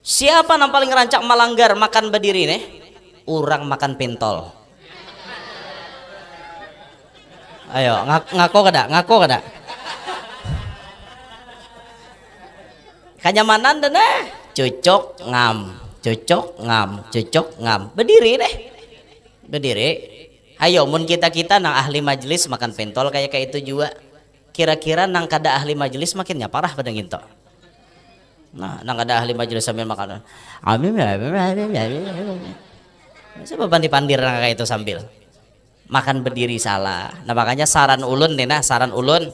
Siapa yang paling rancak melanggar makan berdiri nih? Orang makan pentol. Ayo ngaku kada? Ngaku kada? Kenyamanan dan cocok ngam, cocok ngam, cocok ngam. Berdiri deh, berdiri. Ayo, mun kita nang ahli majelis makan pentol kayak itu juga. Kira-kira nang kada ahli majelis makinnya parah pada gitu. Nah, nang kada ahli majelis sambil makan. Siapa pandir nang kayak itu sambil makan berdiri salah. Nah makanya saran ulun nih, nah saran ulun,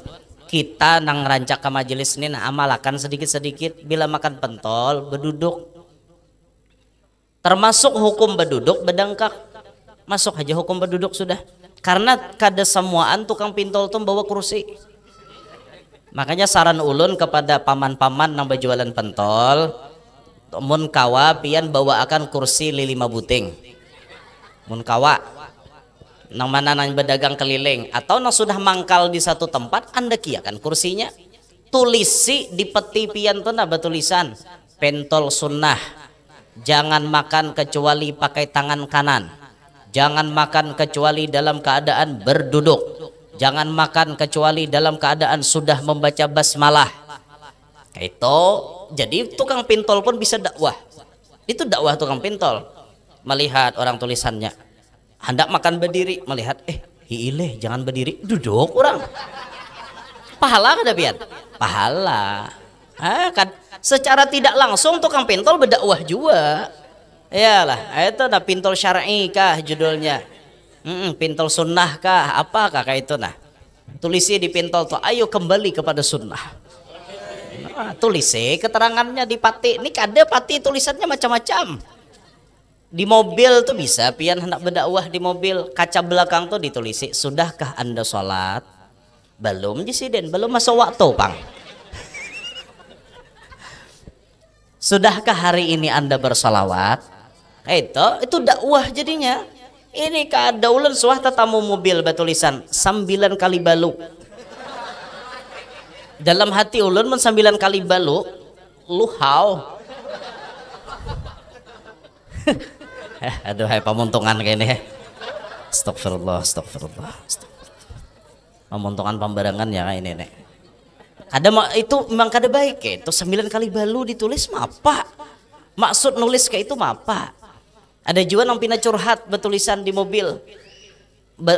kita nang rancak ke majelis ini nah amalakan sedikit-sedikit bila makan pentol berduduk, termasuk hukum berduduk bedangkak, masuk aja hukum berduduk sudah, karena kada semuaan tukang pentol tuh bawa kursi. Makanya saran ulun kepada paman-paman nang berjualan pentol, mun kawa pian bawa akan kursi lima buting, mun kawa nang mana nang berdagang keliling atau nang sudah mangkal di satu tempat, anda kiakan kursinya, tulisi di peti pian tuh nah bertulisan pentol sunnah, jangan makan kecuali pakai tangan kanan, jangan makan kecuali dalam keadaan berduduk, jangan makan kecuali dalam keadaan sudah membaca basmalah. Itu jadi tukang pentol pun bisa dakwah. Itu dakwah tukang pentol, melihat orang tulisannya hendak makan berdiri, melihat hiile jangan berdiri, duduk orang. Pahala kada pian? Pahala. Kan secara tidak langsung tukang pentol berdakwah juga. Iyalah, itu nah pentol syar'i kah judulnya? Pentol sunnah kah? Apakah kayak itu nah? Tulisi di pentol tuh, ayo kembali kepada sunnah. Nah, tulisi keterangannya di pati. Ini kada pati tulisannya macam-macam. Di mobil tuh bisa pian hendak berdakwah di mobil, kaca belakang tuh ditulisi, sudahkah anda sholat? Belum disiden, belum masuk waktu pang. Sudahkah hari ini anda bersolawat? Itu dakwah jadinya. Ini kada ulun suah tetamu mobil bertulisan 9 kali balu. Dalam hati ulun men 9 kali balu, luhau. Aduh, hai pemuntungan kayaknya. Astagfirullah, astagfirullah, astagfirullah. Pemuntungan pembarangan ya ini nek. Ada itu memang kada baik ya. Itu 9 kali balu ditulis apa? Maksud nulis kayak itu apa? Ada juga yang pina curhat bertulisan di mobil.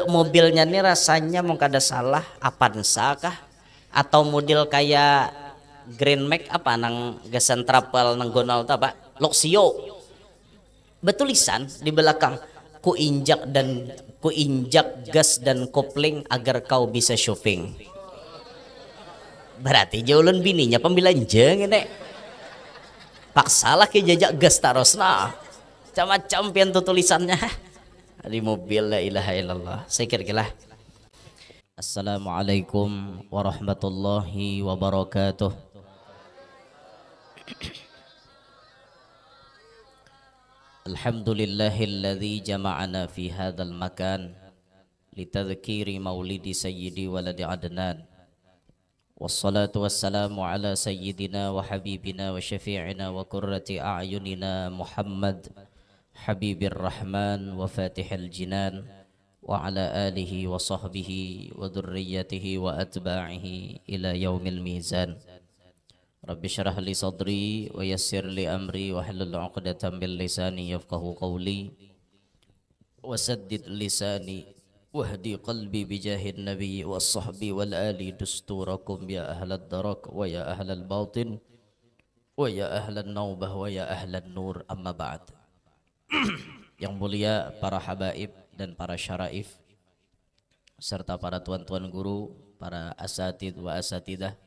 Mobilnya nih rasanya mau kada salah Avanza kah? Atau model kayak Grand Max apa nang gasan trapel nang gonal ta Pak? Luxio. Bertulisan di belakang, ku injak gas dan kopling agar kau bisa shopping. Berarti jaulun bininya pembelanja ngene. Paksalah ke jajak gas tarosna. Macam-macam pian tuh tulisannya di mobil. La ilaha illallah. Saya kira-kira. Assalamualaikum warahmatullahi wabarakatuh. Alhamdulillahilladzi jama'ana fi hadzal makan litadhkiri maulidi sayyidi waladi adnan. Wassalatu wassalamu ala sayyidina wa habibina wa syafi'ina wa qurrati a'yunina Muhammad habibir rahman wa fatihil jinan wa ala alihi wa sahbihi wa dhurriyyatihi wa atba'ihi ila yaumil mizan. Rabbi syrah li sadri wa yassir li amri wa hlul 'uqdatam min lisani yafqahu qawli wa saddid lisani wahdi qalbi bijahid nabi was sahbi wal ali dusturakum ya ahlad darak wa ya ahlal batin wa ya ahlan naubah wa ya ahlan nur, amma ba'd. Yang mulia para habaib dan para syaraif serta para tuan-tuan guru, para asatid wa asatidah,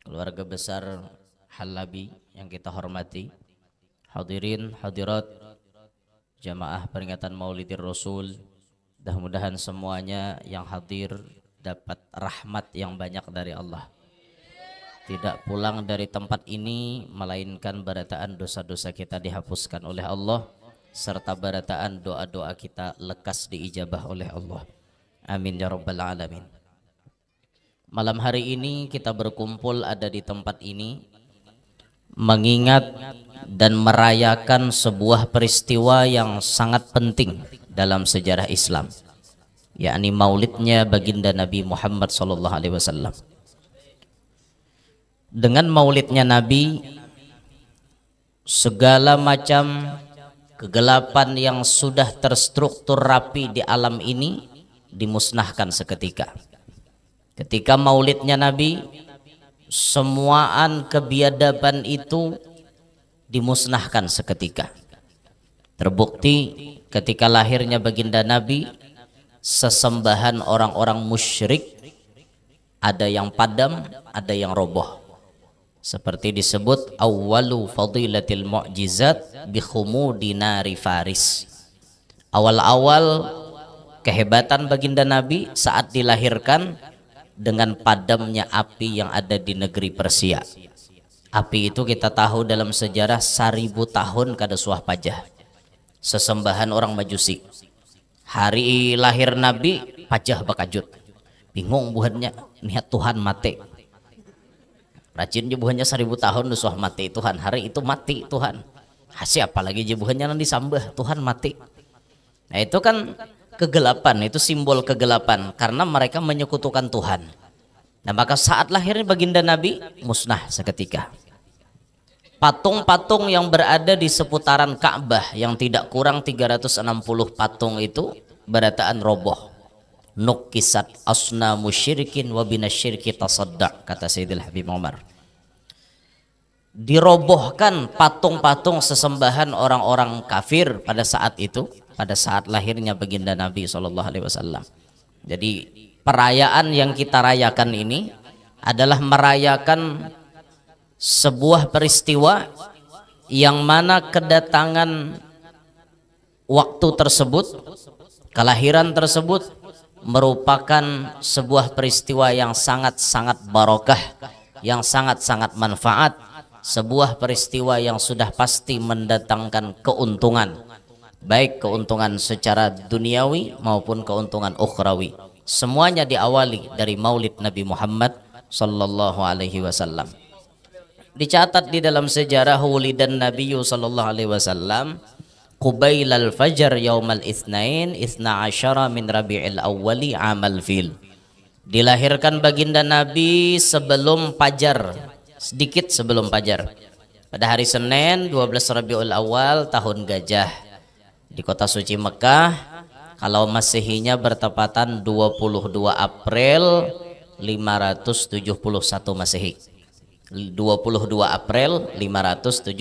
keluarga besar Halabi yang kita hormati, hadirin hadirat jamaah peringatan Maulidir Rasul, mudah-mudahan semuanya yang hadir dapat rahmat yang banyak dari Allah, tidak pulang dari tempat ini melainkan barataan dosa-dosa kita dihapuskan oleh Allah, serta barataan doa-doa kita lekas diijabah oleh Allah. Amin ya rabbal alamin. Malam hari ini kita berkumpul ada di tempat ini mengingat dan merayakan sebuah peristiwa yang sangat penting dalam sejarah Islam, yakni maulidnya baginda Nabi Muhammad SAW. Dengan maulidnya Nabi, segala macam kegelapan yang sudah terstruktur rapi di alam ini dimusnahkan seketika. Ketika maulidnya Nabi, semuaan kebiadaban itu dimusnahkan seketika. Terbukti ketika lahirnya baginda Nabi, sesembahan orang-orang musyrik ada yang padam, ada yang roboh. Seperti disebut awwalu fadilatil mu'jizat bi khumudi nari Faris. Awal-awal kehebatan baginda Nabi saat dilahirkan dengan padamnya api yang ada di negeri Persia. Api itu kita tahu dalam sejarah 1000 tahun kada suah pajah. Sesembahan orang Majusi. Hari lahir Nabi pajah bakajut. Bingung buhannya, niat Tuhan mati. Rajin jebuhannya 1000 tahun suah mati Tuhan. Hari itu mati Tuhan. Hasih apalagi jebuhannya nanti disambah Tuhan mati. Nah itu kan kegelapan, itu simbol kegelapan karena mereka menyekutukan Tuhan. Nah maka saat lahirnya baginda Nabi musnah seketika. Patung-patung yang berada di seputaran Ka'bah yang tidak kurang 360 patung itu berataan roboh. Nukisat asna musyrikin wa binasyirki tasaddaq, kata Sayyidil Habib Umar. Dirobohkan patung-patung sesembahan orang-orang kafir pada saat itu, pada saat lahirnya baginda Nabi SAW. Jadi perayaan yang kita rayakan ini adalah merayakan sebuah peristiwa yang mana kedatangan waktu tersebut, kelahiran tersebut merupakan sebuah peristiwa yang sangat-sangat barokah, yang sangat-sangat manfaat, sebuah peristiwa yang sudah pasti mendatangkan keuntungan, baik keuntungan secara duniawi maupun keuntungan ukhrawi. Semuanya diawali dari maulid Nabi Muhammad sallallahu alaihi wasallam. Dicatat di dalam sejarah wulidan Nabi sallallahu alaihi wasallam Qubailal Fajr yaumal Itsnain Itsna asyara min Rabi'il Awwali amal fil. Dilahirkan baginda Nabi sebelum Fajar, sedikit sebelum Fajar, pada hari Senin 12 Rabiul Awal tahun Gajah di kota suci Mekah. Kalau Masehinya bertepatan 22 April 571 Masehi. 22 April 571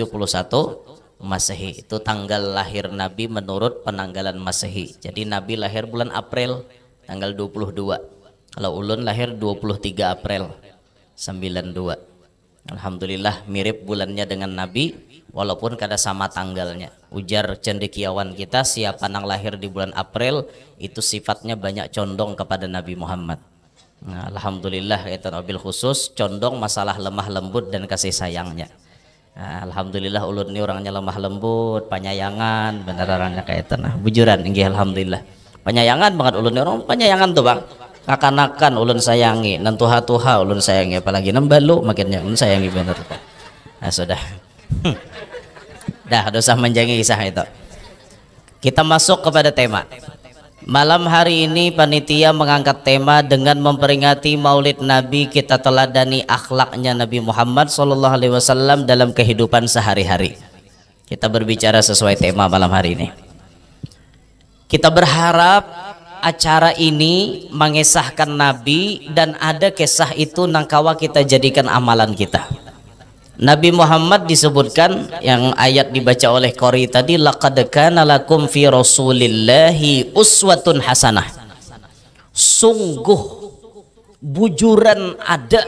Masehi itu tanggal lahir Nabi menurut penanggalan Masehi. Jadi Nabi lahir bulan April tanggal 22. Kalau ulun lahir 23 April 92. Alhamdulillah mirip bulannya dengan Nabi walaupun kada sama tanggalnya. Ujar cendekiawan kita, siapa yang lahir di bulan April itu sifatnya banyak condong kepada Nabi Muhammad. Nah, alhamdulillah itu mobil khusus condong masalah lemah lembut dan kasih sayangnya. Nah, alhamdulillah ulun ini orangnya lemah lembut, penyayangan, bener orangnya kayak itu. Nah, bujuran nggih alhamdulillah. Penyayangan banget ulun ini orang penyayangan tuh, Bang. Kakan-kakan ulun sayangi, nan tuha-tuha ulun sayangi, apalagi nembalu makinnya ulun sayangi bener. Nah, sudah. Dah dosa menjangi kisah itu. Kita masuk kepada tema. Malam hari ini panitia mengangkat tema dengan memperingati Maulid Nabi. Kita teladani akhlaknya Nabi Muhammad SAW dalam kehidupan sehari-hari. Kita berbicara sesuai tema malam hari ini. Kita berharap acara ini mengesahkan Nabi dan ada kisah itu nangkawa kita jadikan amalan kita. Nabi Muhammad disebutkan yang ayat dibaca oleh Qori tadi, laqad kana lakum fi rasulillahi uswatun hasanah. Sungguh bujuran ada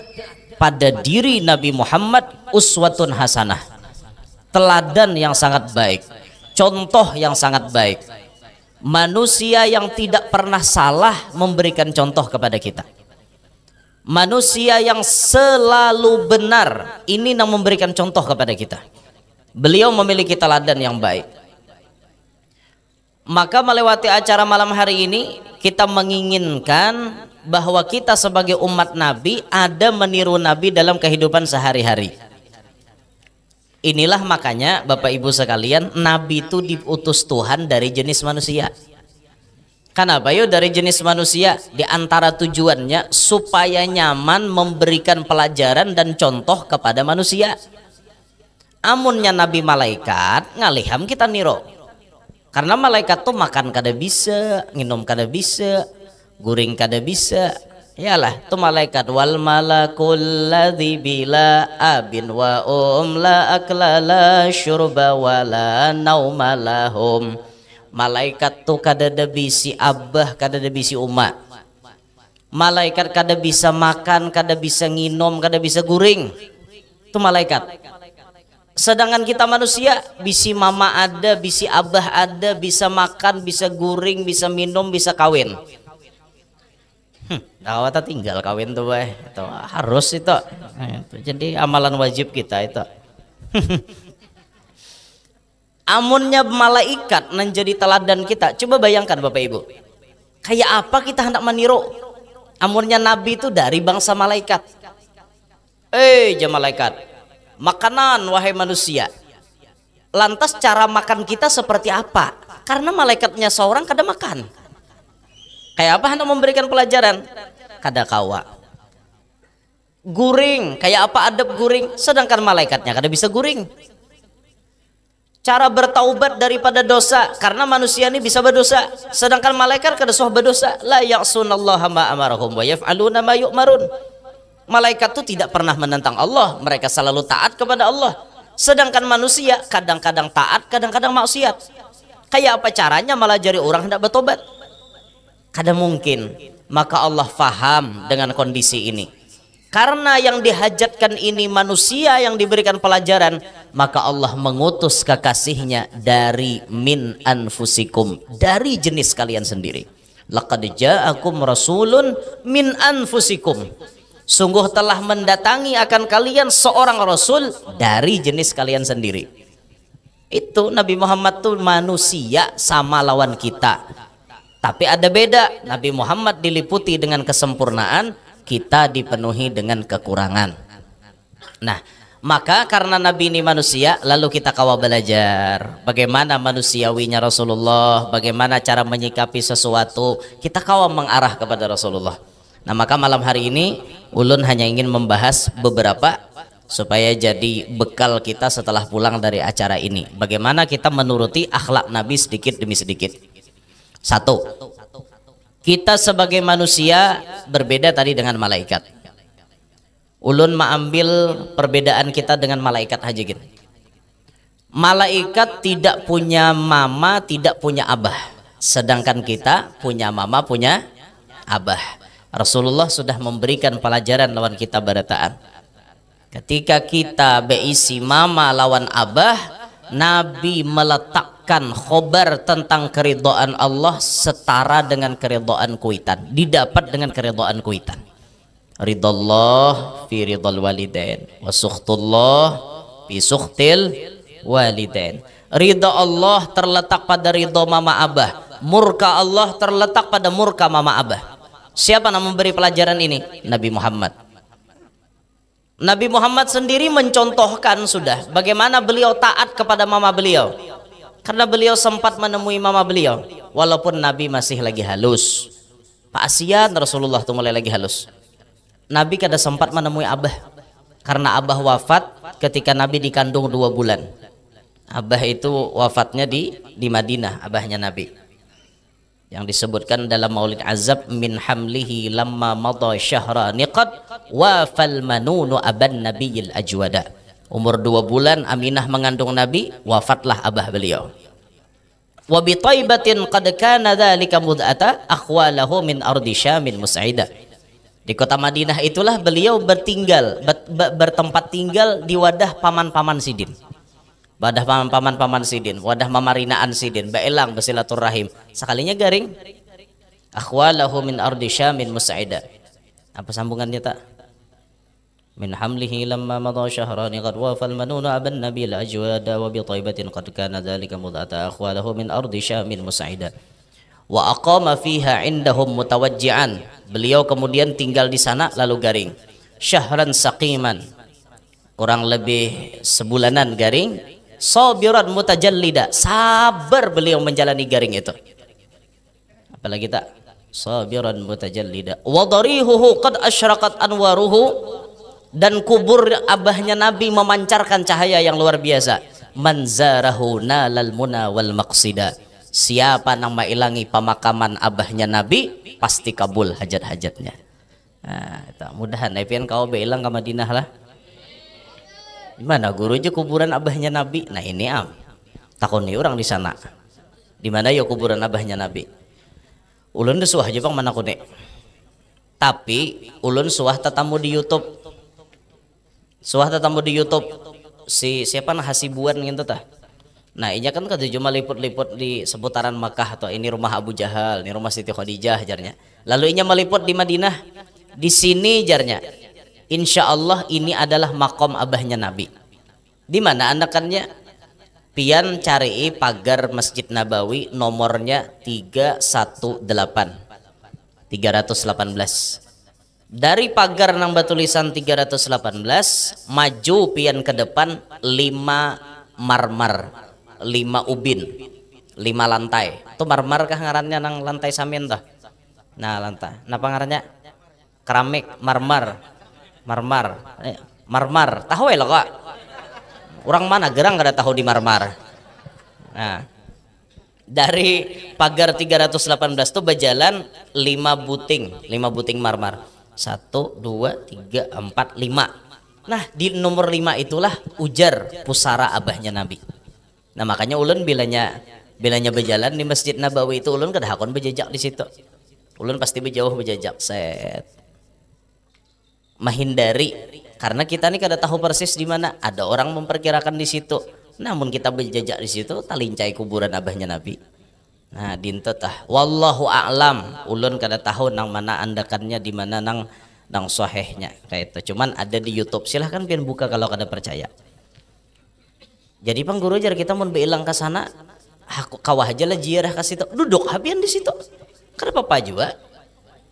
pada diri Nabi Muhammad uswatun hasanah, teladan yang sangat baik, contoh yang sangat baik, manusia yang tidak pernah salah memberikan contoh kepada kita. Manusia yang selalu benar ini yang memberikan contoh kepada kita. Beliau memiliki teladan yang baik. Maka melewati acara malam hari ini kita menginginkan bahwa kita sebagai umat Nabi ada meniru Nabi dalam kehidupan sehari-hari. Inilah makanya Bapak Ibu sekalian, Nabi itu diutus Tuhan dari jenis manusia. Kenapa yuk dari jenis manusia? Di antara tujuannya supaya nyaman memberikan pelajaran dan contoh kepada manusia. Amunnya Nabi malaikat ngaliham kita niro. Karena malaikat tuh makan kada bisa, minum kada bisa, guring kada bisa. Yalah tuh malaikat wal malakul ladzi bila abin wa la akla la syurba wa la nauma lahum. Malaikat tuh kada ada bisi abah, kada ada bisi umat. Malaikat kada bisa makan, kada bisa nginom, kada bisa guring. Itu malaikat. Sedangkan kita manusia, bisi mama ada, bisi abah ada, bisa makan, bisa guring, bisa minum, bisa kawin. Dawata tinggal kawin tuh itu harus itu. Jadi amalan wajib kita itu. Amunnya malaikat menjadi teladan kita. Coba bayangkan Bapak Ibu, kayak apa kita hendak meniru? Amunnya Nabi itu dari bangsa malaikat. Jam malaikat, makanan wahai manusia. Lantas cara makan kita seperti apa? Karena malaikatnya seorang kada makan. Kayak apa hendak memberikan pelajaran? Kada kawa. Guring, kayak apa adab guring? Sedangkan malaikatnya kada bisa guring. Cara bertaubat daripada dosa, karena manusia ini bisa berdosa, sedangkan malaikat kada soh berdosa. La ya'sunallaha ma amarahum wa yaf'aluna ma yu'marun. Malaikat itu tidak pernah menentang Allah, mereka selalu taat kepada Allah. Sedangkan manusia kadang-kadang taat, kadang-kadang maksiat. Kayak apa caranya malah jadi orang hendak bertobat? Kada mungkin. Maka Allah faham dengan kondisi ini. Karena yang dihajatkan ini manusia yang diberikan pelajaran, maka Allah mengutus kekasihnya dari min anfusikum, dari jenis kalian sendiri. Laqad ja'akum rasulun min anfusikum. Sungguh telah mendatangi akan kalian seorang rasul dari jenis kalian sendiri. Itu Nabi Muhammad tuh manusia sama lawan kita. Tapi ada beda, Nabi Muhammad diliputi dengan kesempurnaan, kita dipenuhi dengan kekurangan. Nah, maka karena Nabi ini manusia, lalu kita kawa belajar bagaimana manusiawinya Rasulullah, bagaimana cara menyikapi sesuatu, kita kawa mengarah kepada Rasulullah. Nah, maka malam hari ini ulun hanya ingin membahas beberapa supaya jadi bekal kita setelah pulang dari acara ini. Bagaimana kita menuruti akhlak Nabi sedikit demi sedikit. Satu, kita sebagai manusia berbeda tadi dengan malaikat. Ulun mengambil perbedaan kita dengan malaikat aja gitu. Malaikat tidak punya mama, tidak punya abah. Sedangkan kita punya mama, punya abah. Rasulullah sudah memberikan pelajaran lawan kita barataan. Ketika kita beisi mama lawan abah, Nabi meletakkan khobar tentang keridhaan Allah setara dengan keridhaan kuitan, didapat dengan keridhaan kuitan. Ridallah fi ridal walidain wa sukhtullah fi sukhtil walidain. Ridha Allah terletak pada ridha mama abah, murka Allah terletak pada murka mama abah. Siapa yang memberi pelajaran ini? Nabi Muhammad. Nabi Muhammad sendiri mencontohkan sudah bagaimana beliau taat kepada mama beliau. Karena beliau sempat menemui mama beliau walaupun Nabi masih lagi halus. Pak Asian Rasulullah tuh mulai lagi halus. Nabi kada sempat menemui abah karena abah wafat ketika Nabi dikandung 2 bulan. Abah itu wafatnya di Madinah, abahnya Nabi. Yang disebutkan dalam Maulid Azab, min hamlihi lamma madha syahrani qad wa fal manunu aban nabiyil ajwada. Umur 2 bulan Aminah mengandung Nabi, wafatlah abah beliau. Wa bi Thaibatin qad kana dzalika mud'ata akhwalahu min ardi Syamil mus'ida. Di kota Madinah itulah beliau bertempat tinggal di wadah paman-paman sidin. Wadah paman-paman sidin, wadah mamarinaan sidin, baelang bersilaturahim. Sekalinya garing. Akhwalahu min ardi Syamil mus'ida. Apa sambungannya tak? Min hamlihi lamma madha syahrani qad wafal manunu aban nabil ajwada wa bi Thaibatin qad kana dzalika mud'ata akhwalahu min ardi Syamil mus'ida. Wa aqama fiha indahum mutawajji'an. Beliau kemudian tinggal di sana lalu garing. Syahran saqiman. kurang lebih sebulanan garing. Sabiran mutajallida, sabar beliau menjalani garing itu. Apalagi tak sabiran mutajallida. Wa darihuhu qad asyraqat anwaruhu, dan kubur abahnya Nabi memancarkan cahaya yang luar biasa. Manzarahu nalal muna wal maqsida. Siapa yang mailangi pemakaman abahnya Nabi pasti kabul hajat-hajatnya. Nah, itu mudahan pian kau beilang ke Madinah lah. Gimana guru aja kuburan abahnya Nabi? Nah ini takon nih orang di sana. Di mana ya kuburan abahnya Nabi? Ulun desuah aja bang mana kune. Tapi ulun suah tetamu di YouTube. Suah tetamu di YouTube si siapa nah Hasibuan gitu tah. Nah ini kan kada cuma liput-liput di seputaran Makkah atau ini rumah Abu Jahal, ini rumah Siti Khadijah jarnya. Lalu inya meliput di Madinah. Di sini jarnya. Insya Allah ini adalah makom abahnya Nabi. Di mana anakannya? Pian cari pagar Masjid Nabawi nomornya 318. Dari pagar nang batulisan 318 maju pian ke depan 5 marmar, 5 ubin, 5 lantai. Itu marmar kah ngarannya nang lantai samin tuh? Nah lantai. Napa ngarannya? Keramik, marmar tahu ya lo kak orang mana gerang gak ada tahu di marmar. Nah dari pagar 318 tuh berjalan 5 buting marmar 1, 2, 3, 4, 5. Nah di nomor 5 itulah ujar pusara abahnya Nabi. Nah makanya ulun bilanya berjalan di Masjid Nabawi itu ulun kada hakon berjejak di situ. Ulun pasti berjauh berjejak set menghindari, karena kita nih kada tahu persis di mana. Ada orang memperkirakan di situ, namun kita berjejak di situ talincai kuburan abahnya Nabi. Nah dinto tah wallahu a'lam, ulun kada tahu nang mana andakannya di mana nang sahihnya kayak itu. Cuman ada di YouTube, silahkan pian buka kalau kada percaya. Jadi pang guru jar kita mau beilang ke sana, aku kawah aja lah jiarah ke situ, duduk habian di situ. Kada apa-apa juga.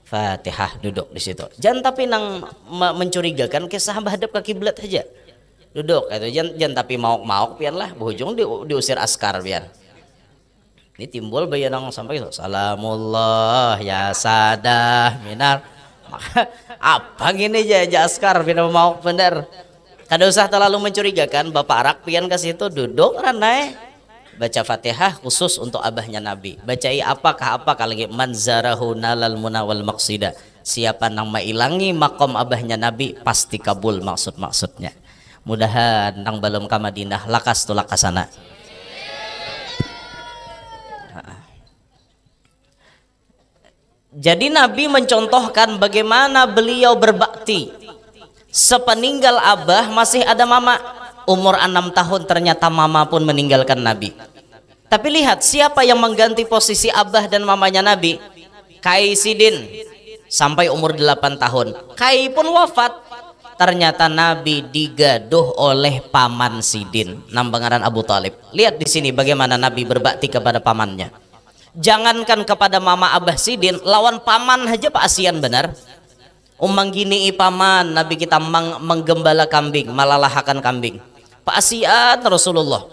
Fatihah duduk di situ. Jangan tapi nang mencurigakan kisah hadap ke kiblat aja. Duduk itu jangan tapi mauk pian lah, berujung diusir askar pian. Ini timbul bayanang sampai salamullah ya sadah minar. Apa gini aja askar pian mauk bener. Kada usah terlalu mencurigakan, bapak arak pian ke situ duduk ranai. Baca Fatihah khusus untuk abahnya Nabi. Bacai apakah lagi manzarahu nalal munawal maqsida. Siapa nang mailangi makom abahnya Nabi pasti kabul maksud-maksudnya. Mudahan nang belum ka Madinah lakas tulak ka sana. Jadi Nabi mencontohkan bagaimana beliau berbakti. Sepeninggal abah masih ada mama. Umur 6 tahun ternyata mama pun meninggalkan Nabi. Tapi lihat siapa yang mengganti posisi abah dan mamanya Nabi? Kai Sidin sampai umur 8 tahun. Kai pun wafat. Ternyata Nabi digaduh oleh paman Sidin, nambangaran Abu Talib. Lihat di sini bagaimana Nabi berbakti kepada pamannya. Jangankan kepada mama abah Sidin, lawan paman aja Pak Asian benar. Umang gini paman, Nabi kita menggembala kambing, malalahakan kambing. Pak Asian Rasulullah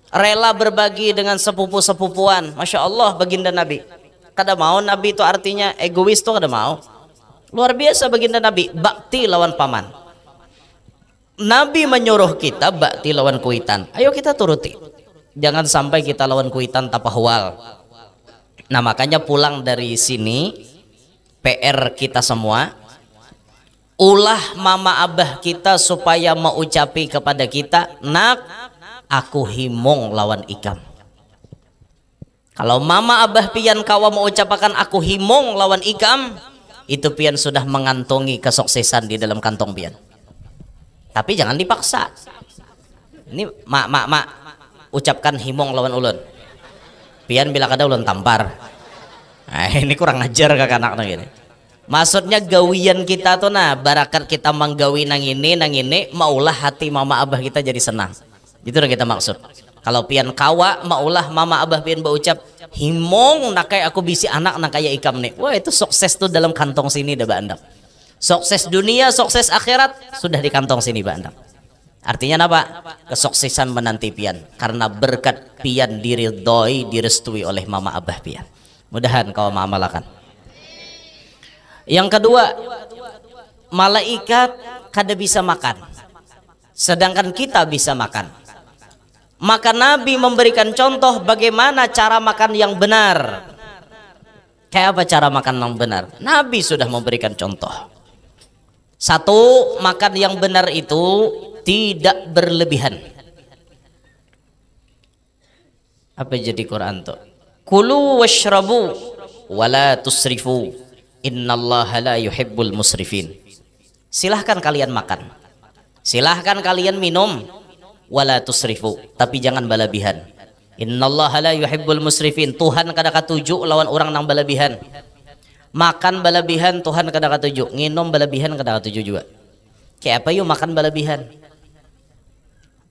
rela berbagi dengan sepupu-sepupuan. Masya Allah baginda Nabi. Kada mau Nabi itu artinya egois tuh kada mau. Luar biasa baginda Nabi, bakti lawan paman. Nabi menyuruh kita bakti lawan kuitan. Ayo kita turuti. Jangan sampai kita lawan kuitan tapahwal. Nah makanya pulang dari sini PR kita semua, ulah mama abah kita supaya mengucapi kepada kita, nak aku himong lawan ikam. Kalau mama abah pian kawa mengucapkan aku himong lawan ikam, itu pian sudah mengantongi kesuksesan di dalam kantong pian. Tapi jangan dipaksa. Ini mak ucapkan himong lawan ulun. Pian bila kada ulun tampar. Nah, ini kurang ajar kakak anak gini. Maksudnya gawian kita tuh nah barakat kita menggawi nang ini maulah hati mama abah kita jadi senang. Itu yang kita maksud. Kalau pian kawa maulah mama abah pian berucap himong nakai aku bisi anak nakaya ikam nih. Wah itu sukses tuh dalam kantong sini dah bandap. Sukses dunia, sukses akhirat sudah di kantong sini bandap. Artinya apa? Kesuksesan menanti pian karena berkat pian diridhoi direstui oleh mama abah pian. Mudahan kau mengamalkan. Yang kedua, malaikat kada bisa makan, sedangkan kita bisa makan. Maka Nabi memberikan contoh bagaimana cara makan yang benar. Kayak apa cara makan yang benar? Nabi sudah memberikan contoh. Satu, makan yang benar itu tidak berlebihan. Apa jadi Quran tuh? Kulu washrabu wala tusrifu innallaha la yuhibbul musrifin. Silahkan kalian makan, silahkan kalian minum, wala tusrifu, tapi jangan balabihan. Innallaha la yuhibbul musrifin. Tuhan kada katuju lawan orang nang balabihan. Makan balabihan Tuhan kada katuju, nginum balabihan kada katuju juga. Kayak apa yuk makan balabihan?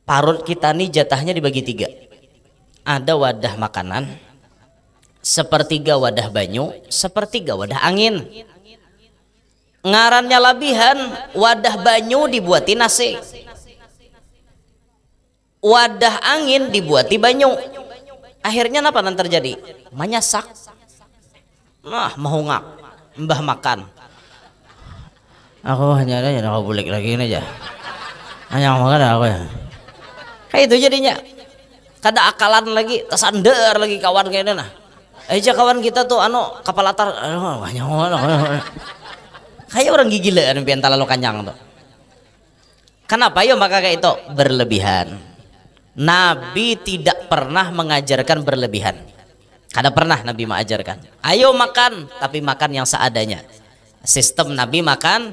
Parut kita nih jatahnya dibagi tiga. Ada wadah makanan, sepertiga wadah banyu, sepertiga wadah angin. Ngarannya labihan, wadah banyu dibuati nasi, wadah angin dibuati banyu. Akhirnya apa yang terjadi? Manyasak. Nah, mau ngak, mbah makan. Aku hanya ada yang aku bulik lagi ini aja. Hanya makan aku ya. Kayak itu jadinya. Kada akalan lagi, tersander lagi kawan kayaknya nah. Aja kawan kita tuh kapal latar, kayak orang gila anu pian talalu kanyang tuh. Kenapa yo maka kayak itu berlebihan? Nabi tidak pernah mengajarkan berlebihan. Kada pernah Nabi mengajarkan. Ayo makan, tapi makan yang seadanya. Sistem Nabi makan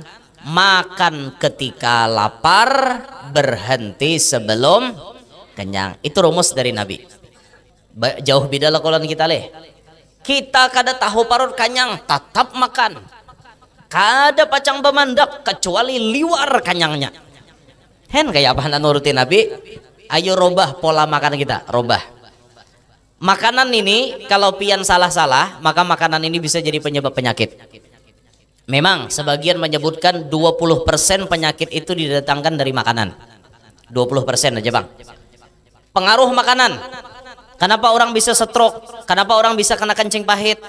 ketika lapar, berhenti sebelum kenyang. Itu rumus dari Nabi. Jauh beda lah kalau kita leh. Kita kada tahu parut kanyang, tetap makan. Kada pacang bemandak kecuali liwar kanyangnya. Hen kayak apa nurutin Nabi? Ayo robah pola makan kita, robah. Makanan ini kalau pian salah-salah, maka makanan ini bisa jadi penyebab penyakit. Memang sebagian menyebutkan 20% penyakit itu didatangkan dari makanan. 20% aja bang. Pengaruh makanan. Kenapa orang bisa stroke? Kenapa orang bisa kena kencing pahit?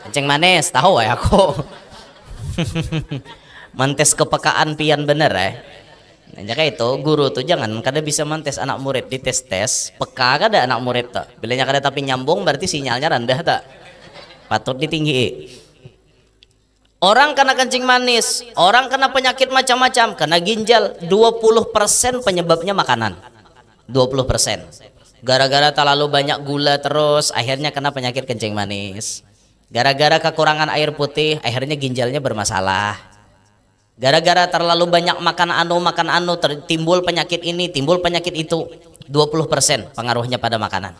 Kencing manis, tahu ya aku. Mentes kepekaan pian bener ya. Nah, kayak itu guru tuh jangan kada bisa mentes anak murid di tes peka kada anak murid tuh. Bilanya kada tapi nyambung berarti sinyalnya rendah tak. Patut ditinggi. Orang kena kencing manis, orang kena penyakit macam-macam, kena ginjal, 20% penyebabnya makanan. 20%. Gara-gara terlalu banyak gula terus akhirnya kena penyakit kencing manis. Gara-gara kekurangan air putih akhirnya ginjalnya bermasalah. Gara-gara terlalu banyak makan timbul penyakit ini, timbul penyakit itu. 20% pengaruhnya pada makanan.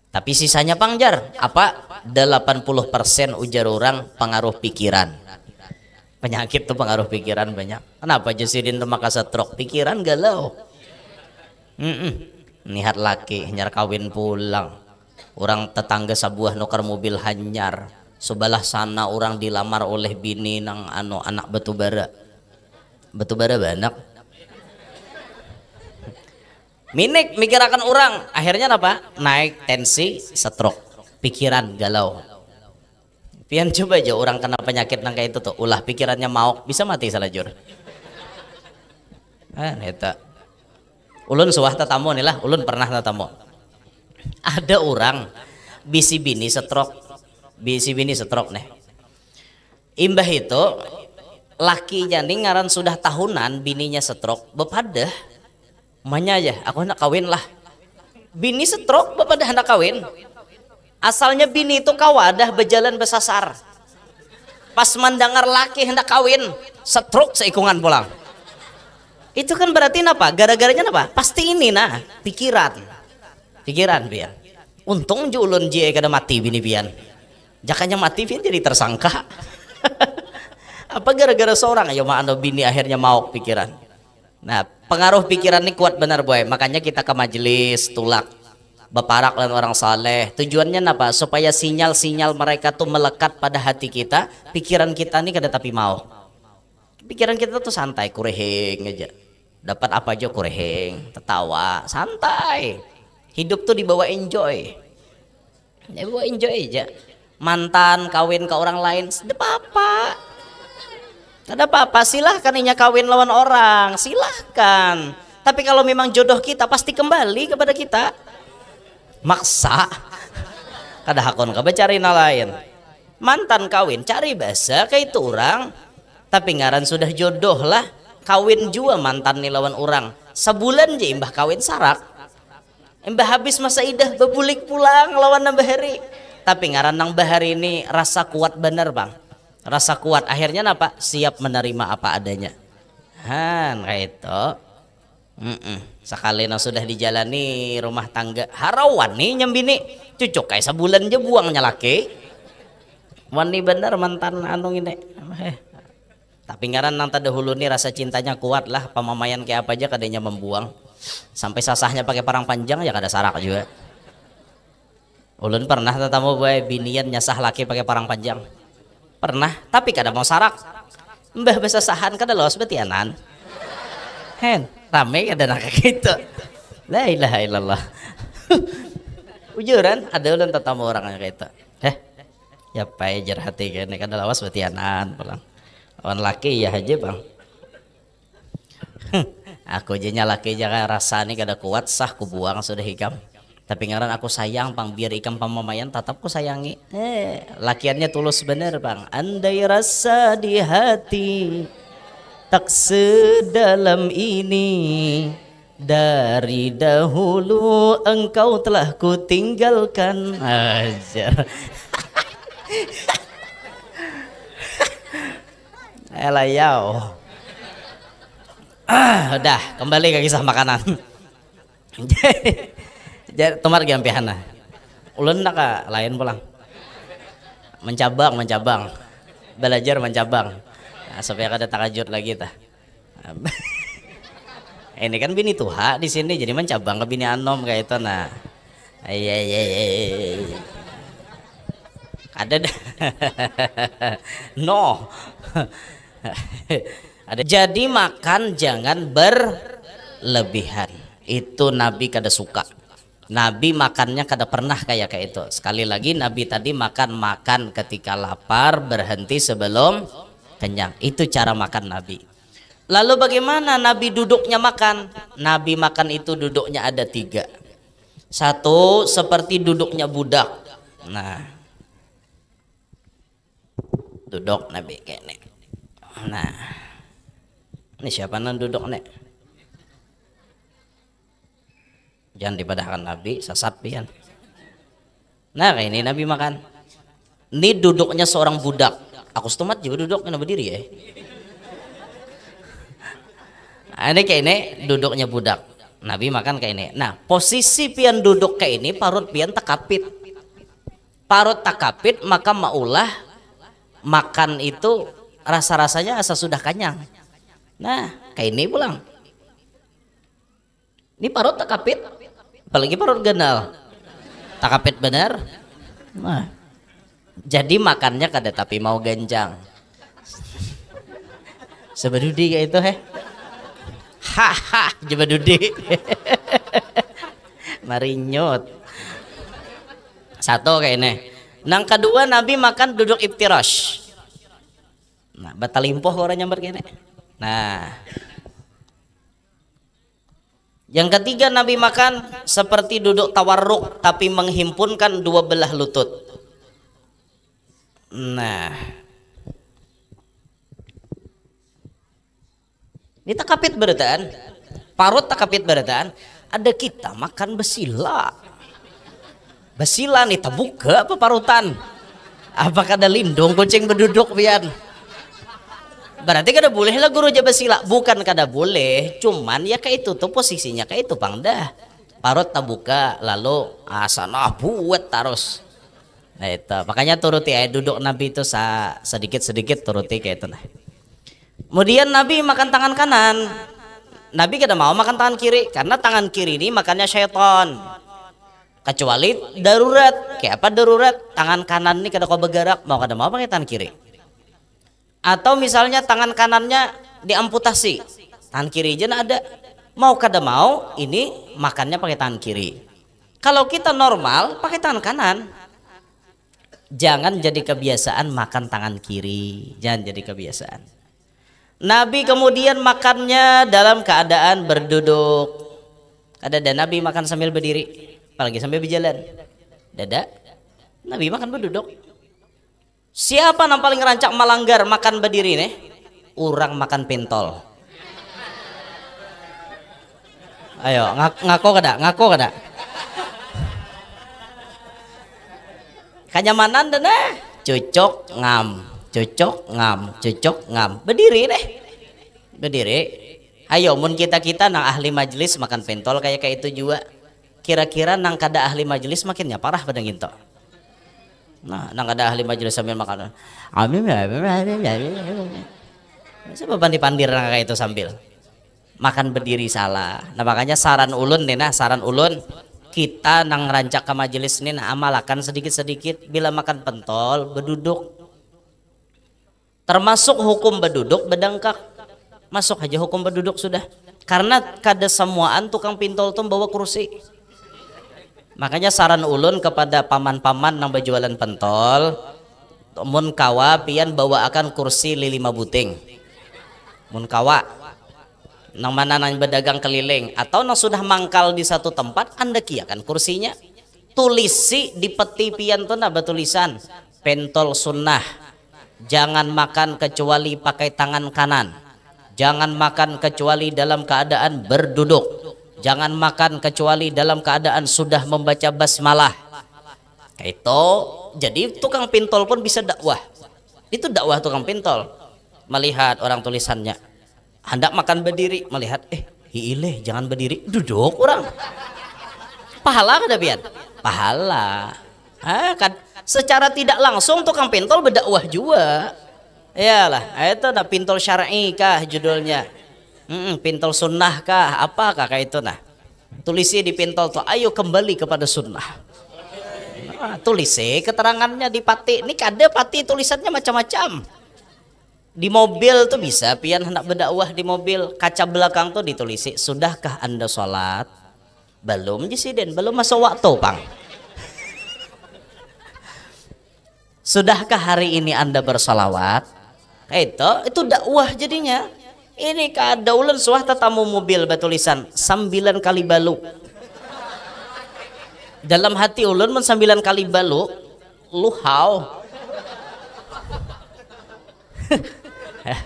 Tapi sisanya pangjar apa? 80% ujar orang pengaruh pikiran. Penyakit tuh pengaruh pikiran banyak. Kenapa Jasidin tuh maka stroke? Pikiran galau. Nihat laki nyar kawin pulang. Orang tetangga sebuah nukar mobil hanyar. Sebelah sana orang dilamar oleh bini nang anak batubara. Batubara banyak. Minik mikirakan orang, akhirnya apa? Naik tensi, stroke, pikiran galau. Pian coba aja orang kena penyakit nang kayak itu tuh, ulah pikirannya mau bisa mati salajur. Neta. Ulun suah tatamu nih lah, ulun pernah tatamu. Ada orang bisi bini stroke nih. Imbah itu lakinya nih ngaran sudah tahunan bininya stroke, bepadah. Manya aja, aku hendak kawin lah. Bini stroke, bepadah hendak kawin. Asalnya bini itu kawadah berjalan besasar. Pas mendengar laki hendak kawin, stroke seikungan pulang. Itu kan berarti apa? Gara-garanya apa? Pasti ini nah, pikiran pian. Untung julun je kada mati bini pian. Jakanya mati pian jadi tersangka. Apa gara-gara seorang ayo mah bini akhirnya mau pikiran. Nah, pengaruh pikiran ini kuat benar boy. Makanya kita ke majelis tulak beparak dan orang saleh. Tujuannya apa? Supaya sinyal-sinyal mereka tuh melekat pada hati kita. Pikiran kita nih kada tapi mau. Pikiran kita tuh santai, kureheng aja. dapat apa aja kureheng, tertawa, santai. Hidup tuh dibawa enjoy. Dibawa enjoy aja. Mantan kawin ke orang lain, ada apa-apa. Ada apa-apa, silahkan inya kawin lawan orang, silahkan. Tapi kalau memang jodoh kita pasti kembali kepada kita. Maksa. Kada hakon ka cari lain. Mantan kawin cari bahasa kayak itu orang. Tapi ngaran sudah jodoh lah. Kawin juga mantan nih lawan orang. Sebulan aja imbah kawin sarak. Imbah habis masa idah bebulik pulang lawan nambah hari. Tapi ngaran nang bahari ini rasa kuat bener bang. Rasa kuat akhirnya apa? Siap menerima apa adanya. Han kayak itu. Sekali sudah dijalani rumah tangga harawan nih nyembini cucuk kayak sebulan aja buangnya laki. Wani bener mantan anu ini. Tapi ngaran nang terdahulu nih rasa cintanya kuat lah, pamamayan kayak apa aja kadenya membuang. Sampai sasahnya pakai parang panjang ya kada sarak juga. Ulun pernah tetamu bae binian nyasah laki pakai parang panjang. Pernah, tapi kada mau sarak. Mbah bahasa sahan kada los betianan. Hen, rame kada nak gitu. La ilaha illallah. Ujuran ada ulun tetamu orang kayak gitu. Ya pai jar hati kene kada lawas betianan pulang. Lawan laki ya aja bang. Aku aja laki jangan rasa nih kada kuat sah ku buang sudah hikam. Tapi ngaran aku sayang bang biar ikam pamamayan tetap ku sayangi. Lakiannya tulus bener bang. Andai rasa di hati tak sedalam ini, dari dahulu engkau telah ku tinggalkan. Ajar. Elayau. Udah kembali ke kisah makanan. Jadi tomar gampihana. Ulun nak lain pulang. Mencabang. Belajar mencabang. Nah, supaya kada takajut lagi tah. Ini kan bini tuha di sini jadi mencabang ke bini anom kayak itu nah. Ada dah. No. Ada. Jadi makan jangan berlebihan. Itu Nabi kada suka. Nabi makannya kada pernah kayak itu. Sekali lagi Nabi tadi makan ketika lapar, berhenti sebelum kenyang. Itu cara makan Nabi. Lalu bagaimana Nabi duduknya makan? Nabi makan itu duduknya ada 3. Satu seperti duduknya budak. Nah, duduk Nabi kayak ini. Nah, ini siapa nang duduk nek? Jangan dipadahkan Nabi, sesat pian. Nah, kayak ini Nabi makan. Ini duduknya seorang budak. Aku setumat juga duduk kena berdiri ya. Ini kayak ini duduknya budak. Nabi makan kayak ini. Nah, posisi pian duduk kayak ini parut pian takapit. Parut takapit maka maulah makan itu rasa-rasanya asa sudah kenyang. Nah, kayak ini pulang. Ini parut takapit. Apalagi parut ganal. Takapit bener. Nah, jadi makannya kada tapi mau ganjang. Sebadudi kayak itu haha jebadudi. Marinyot. Satu kayak ini. Nang kedua Nabi makan duduk iftirash. Nah, batal limpoh orang nyamber kayak ini. Nah, yang ketiga Nabi makan seperti duduk tawarruk tapi menghimpunkan 2 belah lutut. Nah, ini takapit berataan, parut takapit berataan. Ada kita makan besila. Besila nih terbuka apa parutan? Apakah ada lindung kucing berduduk pian? Berarti kada boleh lah guru aja besila. Bukan kada boleh, cuman ya kayak itu tuh posisinya kayak itu bang dah. Parut terbuka lalu asana buat terus. Nah itu makanya turuti duduk Nabi itu sedikit turuti kayak itu nah. Kemudian Nabi makan tangan kanan. Nabi kada mau makan tangan kiri karena tangan kiri ini makannya syaitan. Kecuali darurat. Kayak apa darurat? Tangan kanan ini kada kau bergerak, mau kada mau pakai tangan kiri. Atau misalnya tangan kanannya diamputasi, tangan kiri aja ada. Mau kada mau ini makannya pakai tangan kiri. Kalau kita normal pakai tangan kanan. Jangan jadi kebiasaan makan tangan kiri, jangan jadi kebiasaan. Nabi kemudian makannya dalam keadaan berduduk. Ada Nabi makan sambil berdiri, apalagi sambil berjalan. Dada, Nabi makan berduduk. Siapa yang paling rancak melanggar makan berdiri nih? Orang makan pentol. Ayo ngaku kada? Kenyamanan deh, cocok ngam, berdiri deh, berdiri. Ayo, mun kita nang ahli majelis makan pentol kayak itu juga. Kira-kira nang kada ahli majelis makinnya parah pada gitu. Nah, nang kada ahli majelis sambil makan. Siapa pandir nang kayak itu sambil makan berdiri salah. Nah makanya saran ulun kita nang rancak ke majelis ini amalakan sedikit-sedikit bila makan pentol berduduk. Termasuk hukum berduduk bedangkak. Masuk aja hukum berduduk sudah. Karena kada semuaan tukang pentol tuh bawa kursi. Makanya saran ulun kepada paman-paman nang berjualan pentol, mun kawa pian bawa akan kursi lilima buting. Mun kawa nang mana nang berdagang keliling atau nang sudah mangkal di satu tempat, anda kiakan kursinya tulisi di peti pian tuh naba tulisan pentol sunnah, jangan makan kecuali pakai tangan kanan, jangan makan kecuali dalam keadaan berduduk, jangan makan kecuali dalam keadaan sudah membaca basmalah. Itu jadi tukang pentol pun bisa dakwah. Itu dakwah tukang pentol, melihat orang tulisannya hendak makan berdiri, melihat hiile jangan berdiri, duduk orang. Pahala kada pian? Pahala. Kan secara tidak langsung tukang pentol berdakwah juga. Iyalah, itu nah pentol syar'i kah judulnya? Pentol sunnah kah? Apakah kayak itu nah? Tulisi di pentol tuh, ayo kembali kepada sunnah. Tulisi keterangannya di pati. Ini kada pati tulisannya macam-macam. Di mobil tuh bisa pian hendak berdakwah di mobil, kaca belakang tuh ditulisi, sudahkah anda sholat? Belum jisiden, belum masuk waktu pang. Sudahkah hari ini anda bersolawat? Itu dakwah jadinya. Ini kada ulun suah tetamu mobil batulisan 9 kali balu. Dalam hati ulun 9 kali balu, luhau.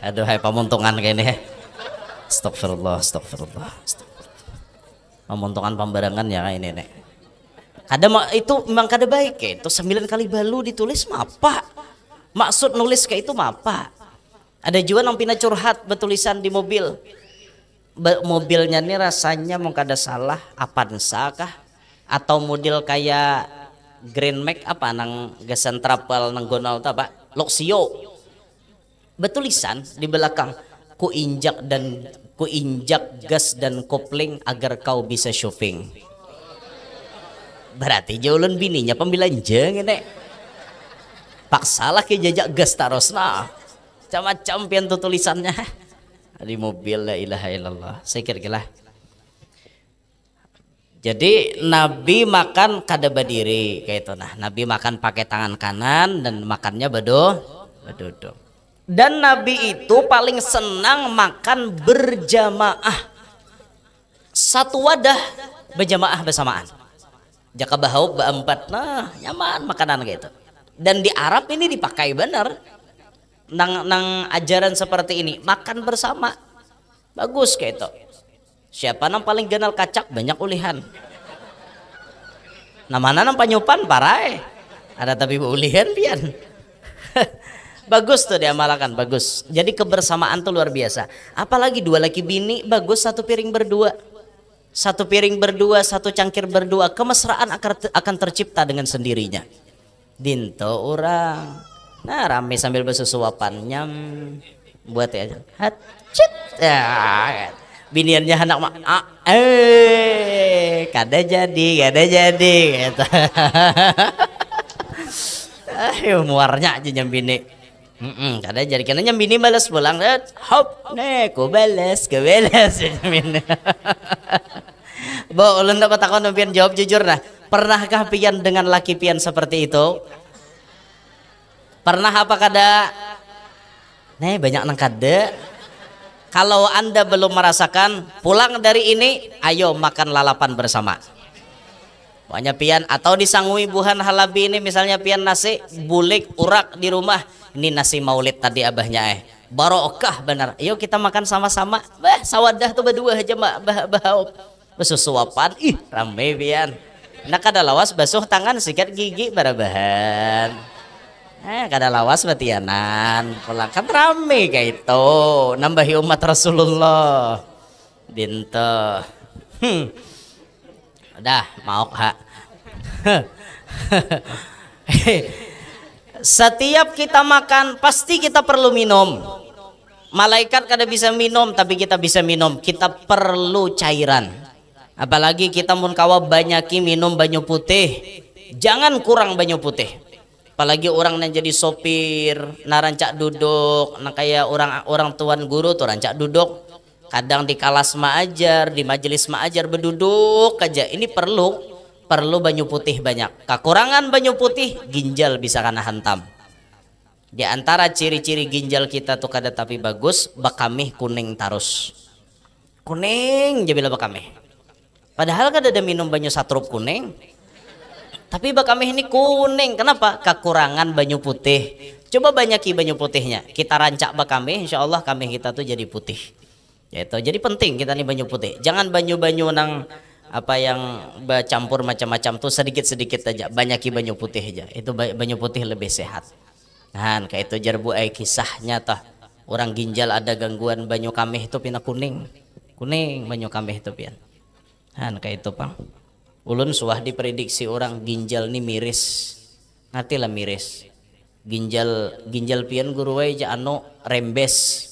Aduh, hai pemuntungan kayak ini. Astagfirullah. Pemuntungan pembarangan ya kayak ini nih. Kada itu memang kada baik ya. Itu 9 kali balu ditulis apa? Maksud nulis kayak itu apa? Ada juga yang pina curhat betulisan di mobil. Mobilnya nih rasanya mau kada salah Avanza kah? Atau model kayak Grand Max apa nang gasan trapel nang gonal apa? Luxio. Betulisan di belakang, ku injak gas dan kopling agar kau bisa shopping. Berarti jaulun bininya pembelanja ngene. Paksalah ke jajak gas tarosna. Macam-macam pian tuh tulisannya. Di mobil, la ilaha illallah. Saya kira-kira. Jadi Nabi makan kada berdiri kayak itu nah. Nabi makan pakai tangan kanan dan makannya berduduk. Dan Nabi itu paling senang makan berjamaah. Satu wadah berjamaah bersamaan. Jaka bahau berempat, nah nyaman makanan gitu. Dan di Arab ini dipakai benar. Nang ajaran seperti ini, makan bersama. Bagus kayak itu. Siapa nang paling ganal kacak banyak ulihan. Namana nang panyupan parai. Ada tapi ulihan pian. Bagus tuh diamalkan, bagus. Jadi kebersamaan tuh luar biasa. Apalagi dua laki bini, bagus satu piring berdua. Satu piring berdua, satu cangkir berdua. Kemesraan akan tercipta dengan sendirinya. Dinto orang. Nah rame sambil bersusuapan. Nyam. Buat ya. Hatcit. Ya. Biniannya anak mak. Kada jadi. Gitu. Muarnya aja nyam bini. Kada jadi kenanya mini balas pulang, hop, nih, ku balas. Bo, ulun dapat takon pian jawab jujur nah. Pernahkah pian dengan laki pian seperti itu? Pernah apa kada? Nih banyak nang kada. Kalau Anda belum merasakan, pulang dari ini, ayo makan lalapan bersama. Pokoknya pian atau disangui buhan halabi ini misalnya pian nasi bulik urak di rumah. Ini nasi maulid tadi abahnya barokah benar. Yuk kita makan sama-sama. Bah sawadah tuh berdua aja mbak bah besusuapan. Ih rame pian. Nak kada lawas basuh tangan sikat gigi barabahan. Kada lawas batianan. Pulang kan rame kayak itu. Nambahi umat Rasulullah. Dinto. Udah mau kak. Setiap kita makan pasti kita perlu minum. Malaikat kada bisa minum tapi kita bisa minum. Kita perlu cairan. Apalagi kita mun kawa banyaki minum banyu putih. Jangan kurang banyu putih. Apalagi orang yang jadi sopir, narancak duduk, nah kayak orang tuan guru tuh rancak duduk. Kadang di kelas ma'ajar, di majelis ma'ajar berduduk aja. Ini perlu banyu putih banyak. Kekurangan banyu putih, ginjal bisa kena hantam. Di antara ciri-ciri ginjal kita tuh kada tapi bagus, bakamih kuning tarus. Kuning jabila bakamih. Padahal kada ada minum banyu satrup kuning. Tapi bakamih ini kuning. Kenapa? Kekurangan banyu putih. Coba banyaki banyu putihnya. Kita rancak bakamih, insya Allah kamih kita tuh jadi putih. Yaitu jadi penting kita nih banyu putih. Jangan banyu-banyu nang apa yang campur macam-macam tuh sedikit-sedikit aja. Banyaki banyu putih aja. Itu banyu putih lebih sehat. Nah, kayak itu jarbu kisahnya tah. Orang ginjal ada gangguan banyu kamih itu pina kuning. Kuning banyu kamih itu pian. Nah, kayak itu Pang. Ulun suah diprediksi orang ginjal nih miris. Ngatilah miris. Ginjal pian guru wae ja anu rembes.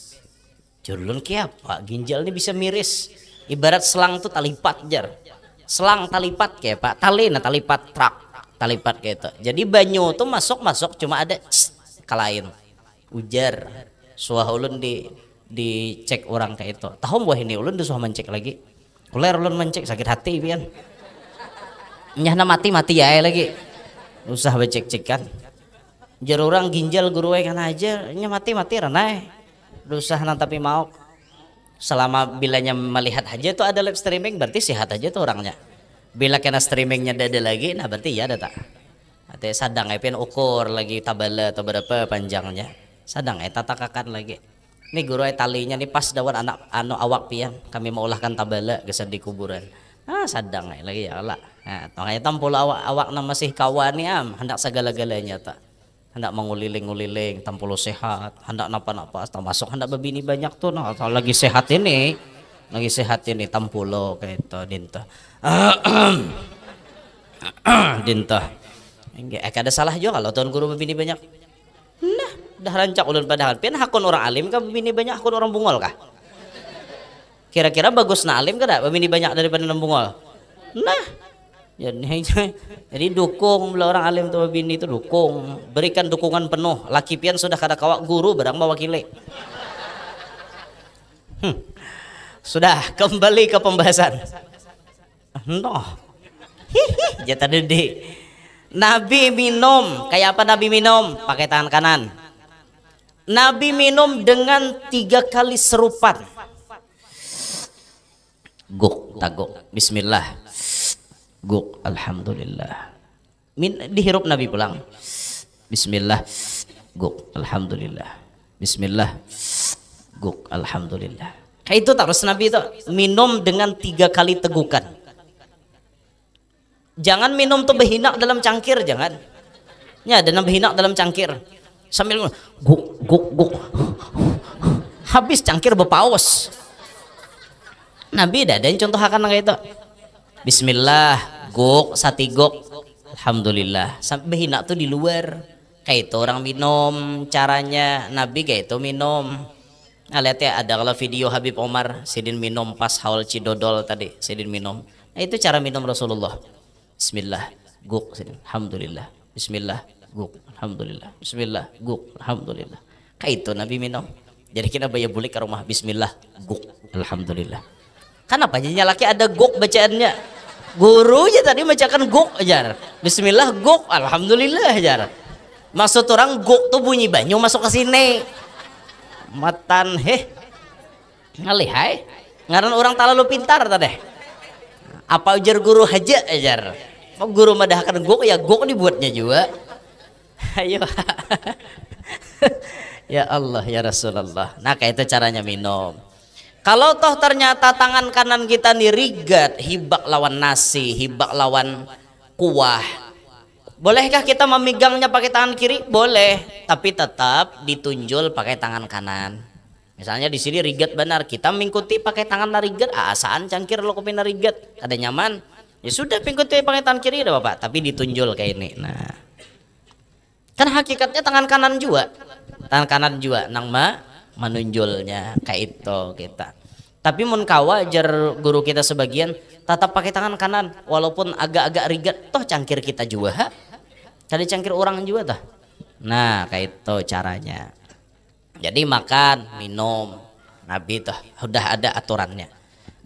Julun kia apa? Ginjal ini bisa miris. Ibarat selang tuh talipat jar. Selang talipat kayak pak. Tali nah talipat trak. Talipat kayak itu. Jadi banyu tuh masuk cuma ada kalain. Ujar. Suah ulun dicek orang kayak itu. Tahu buah ini ulun suah mencek lagi. Kuler ulun mencek sakit hati pian. Nyahna mati ya lagi. Usah becek-cekan. Jar orang ginjal guru kan aja nya mati ranai. Usah tapi mau selama bilanya melihat aja tuh ada live streaming berarti sehat aja tuh orangnya. Bila kena streamingnya ada lagi nah berarti ya ada tak. Ate sadang pian ukur lagi tabala atau berapa panjangnya. Sadang tatakakan lagi. Ini guru talinya nih pas dawan anak anu awak pian kami mau olahkan tabala geus di kuburan. Sadang lagi ya Allah. Nah, makanya tampul awak na masih kawan am hendak segala-galanya tak. Hendak menguliling-uliling, tampul sehat, hendak napa-napa, termasuk hendak berbini banyak tuh, nah kalau lagi sehat ini tampulo kayak itu dinta, dinta, ada salah juga kalau tuan guru berbini banyak, nah dah rancak ulun padahal, pian hakun orang alim kah berbini banyak, hakun orang bungol kah? Kira-kira bagus na alim kada berbini banyak daripada orang bungol, nah. Jadi dukung bila orang alim tua bini itu dukung, berikan dukungan penuh. Laki pian sudah kada kawak guru barang mewakili. Sudah kembali ke pembahasan. Jatah dede. Nabi minum kayak apa? Nabi minum pakai tangan kanan. Nabi minum dengan 3 kali serupan. Guk taguk. Bismillah. Guk alhamdulillah. Dihirup Nabi pulang. Bismillah. Guk alhamdulillah. Bismillah. Guk alhamdulillah. Kayak itu terus Nabi itu minum dengan 3 kali tegukan. Jangan minum tuh behinak dalam cangkir, jangan. Ya, dan behinak dalam cangkir. Sambil guk guk guk. Habis cangkir berpaus. Nabi dah ada yang contoh akan kayak itu. Bismillah, guk, sati guk, alhamdulillah. Sampai hina tuh di luar. Kayak itu orang minum, caranya Nabi kayak itu minum. Nah lihat ya ada kalau video Habib Omar, Sidin minum pas haul Cidodol tadi, Sidin minum. Nah itu cara minum Rasulullah. Bismillah, guk, Sidin, alhamdulillah. Bismillah, guk, alhamdulillah. Bismillah, guk, alhamdulillah. Kayak itu Nabi minum. Jadi kita bayar bulik ke rumah bismillah guk alhamdulillah. Kenapa jadinya laki ada guk bacaannya? Gurunya tadi bacakan guk ajar. Bismillah guk alhamdulillah ajar. Maksud orang guk tuh bunyi banyu masuk ke sini. Matan ngalihai. Ngaran orang terlalu pintar tadi. Apa ujar guru haja ajar. Mau guru madahkan guk ya guk dibuatnya juga. Ayo. Ya Allah ya Rasulullah. Nah kayak itu caranya minum. Kalau toh ternyata tangan kanan kita nih rigat, hibak lawan nasi, hibak lawan kuah, bolehkah kita memegangnya pakai tangan kiri? Boleh, tapi tetap ditunjul pakai tangan kanan. Misalnya di sini rigat benar, kita mengikuti pakai tangan rigat, asaan cangkir lo kopi rigat, ada nyaman, ya sudah mengikuti pakai tangan kiri ada bapak, tapi ditunjul kayak ini. Nah, kan hakikatnya tangan kanan juga. Tangan kanan juga nang menunjulnya kayak itu kita. Tapi mun kawa ajar guru kita sebagian tetap pakai tangan kanan walaupun agak-agak rigat toh cangkir kita juga. Tadi cangkir orang juga toh. Nah, kayak itu caranya. Jadi makan, minum, Nabi toh udah ada aturannya.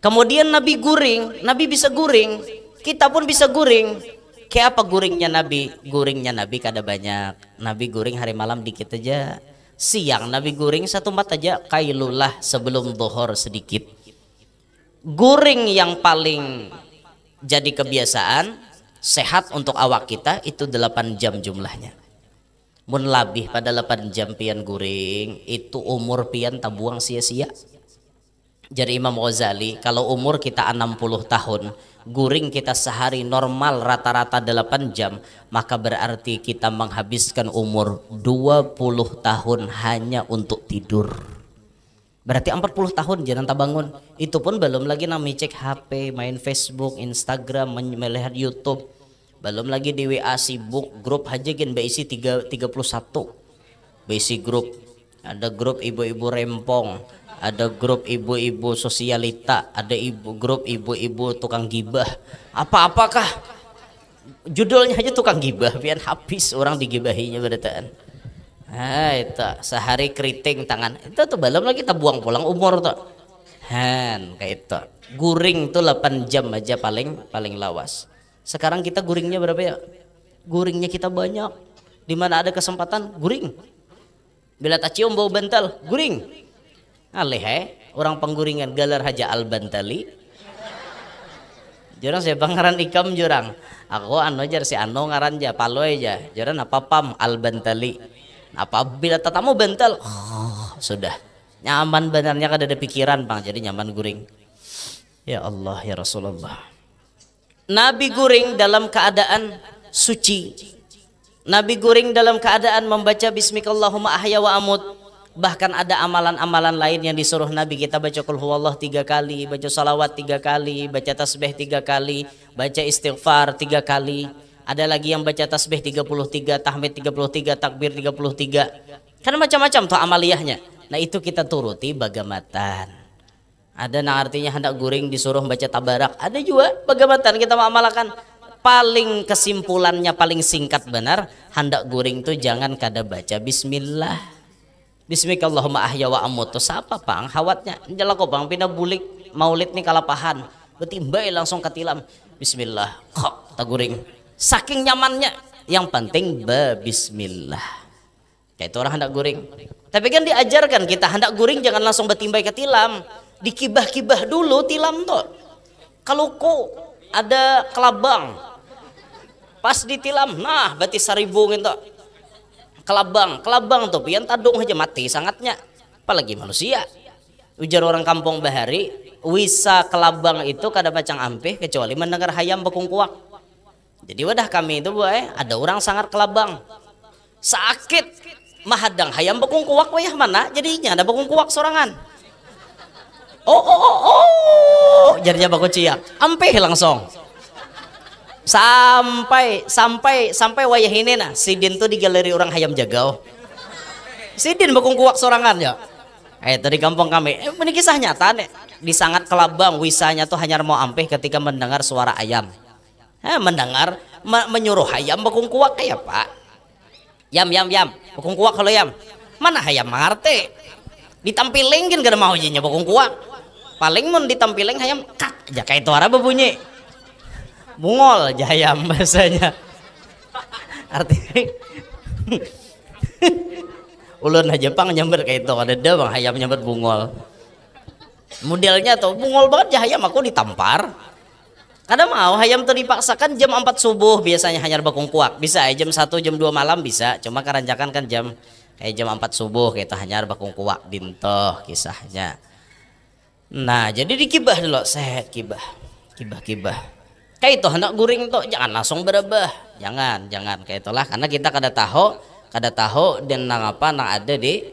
Kemudian Nabi guring, Nabi bisa guring, kita pun bisa guring. Kayak apa guringnya Nabi? Guringnya Nabi kada banyak. Nabi guring hari malam dikit aja. Siang Nabi guring satu mat aja, kailulah sebelum zuhur sedikit. Guring yang paling jadi kebiasaan sehat untuk awak kita itu 8 jam jumlahnya. Mun labih pada 8 jam pian guring itu umur pian tabuang sia-sia. Jadi Imam Ghazali kalau umur kita 60 tahun guring kita sehari normal rata-rata 8 jam, maka berarti kita menghabiskan umur 20 tahun hanya untuk tidur. Berarti 40 tahun jangan tak bangun. Itu pun belum lagi nami cek HP, main Facebook, Instagram, melihat YouTube. Belum lagi di WA sibuk, grup aja gen berisi 31. Berisi grup. Ada grup ibu-ibu rempong, ada grup ibu-ibu sosialita, ada grup ibu-ibu tukang gibah. Apa-apakah judulnya aja tukang gibah, biar habis orang digibahinya berataan. Nah itu sehari keriting tangan itu tuh belum lagi kita buang pulang umur tuh. Kayak itu guring tuh 8 jam aja paling lawas. Sekarang kita guringnya berapa ya? Guringnya kita banyak. Dimana ada kesempatan guring. Bila tak cium bau bantal guring. Alih orang pengguringan galar haja al-bantali. Jurang saya pangaran ikam jurang. Aku jar si ano ngaran aja palo aja. Jurang apa pam al-bantali. Apabila tatamu bantal, sudah nyaman benarnya kada ada pikiran bang, jadi nyaman guring. Ya Allah ya Rasulullah. Nabi guring dalam keadaan suci. Nabi guring dalam keadaan membaca Bismikallahumma ahya wa amut. Bahkan ada amalan-amalan lain yang disuruh Nabi kita baca qul huwallah 3 kali, baca salawat 3 kali, baca tasbih 3 kali, baca istighfar 3 kali. Ada lagi yang baca tasbih 33, tahmid 33, takbir 33. Kan macam-macam tuh amaliyahnya. Nah itu kita turuti bagamatan. Ada yang artinya hendak guring disuruh baca tabarak. Ada juga bagamatan kita mengamalkan. Paling kesimpulannya paling singkat benar, hendak guring tuh jangan kada baca bismillah. Bismikallahumma ahya wa amut. Siapa pang hawatnya? Jala ko bang pinabulik maulid nih kalapahan. Betimbay langsung katilam. Bismillah. Kok taguring. Saking nyamannya, yang penting bismillah. Kayak itu orang hendak guring. Tapi kan diajarkan kita hendak guring jangan langsung betimbay ke tilam, dikibah-kibah dulu tilam tuh. Kalau kok ada kelabang, pas ditilam, nah berarti 1000 gitu. Kelabang tuh, pian tadung aja mati sangatnya. Apalagi manusia. Ujar orang kampung bahari, wisa kelabang itu kada pacang ampih kecuali mendengar hayam bekungkuak. Jadi wadah kami itu ada orang sangat kelabang sakit mahadang hayam bekungkuak wayah mana jadinya ada bekungkuak sorangan. Jadinya baku ciak ampih langsung sampai wayah ini nah sidin tuh di galeri orang hayam jagau sidin bekungkuak sorangan ya. Itu di kampung kami ini kisah nyata nih. Di sangat kelabang wisanya tuh hanya mau ampih ketika mendengar suara ayam. Mendengar menyuruh ayam bekungkuak kayak pak yam bekungkuak kalau yam mana hayam mangarte ditampilin kan gak mau jinya bokong kuak paling mun ditampilin hayam kat aja kayak itu arah bunyi bungol aja hayam bahasanya artinya ulun aja pang nyamber kayak itu ada bang hayam nyamber bungol modelnya tuh bungol banget aja hayam aku ditampar kadang mau hayam tuh dipaksakan jam 4 subuh biasanya hanya bakung kuak bisa jam 1 jam 2 malam bisa cuma keranjakan kan jam kayak jam 4 subuh kita hanya bakung kuak dintoh kisahnya. Nah jadi dikibah dulu sehat kibah kayak itu hendak guring tuh jangan langsung berebah jangan kayak itulah karena kita kada tahu dan nang apa nang ada di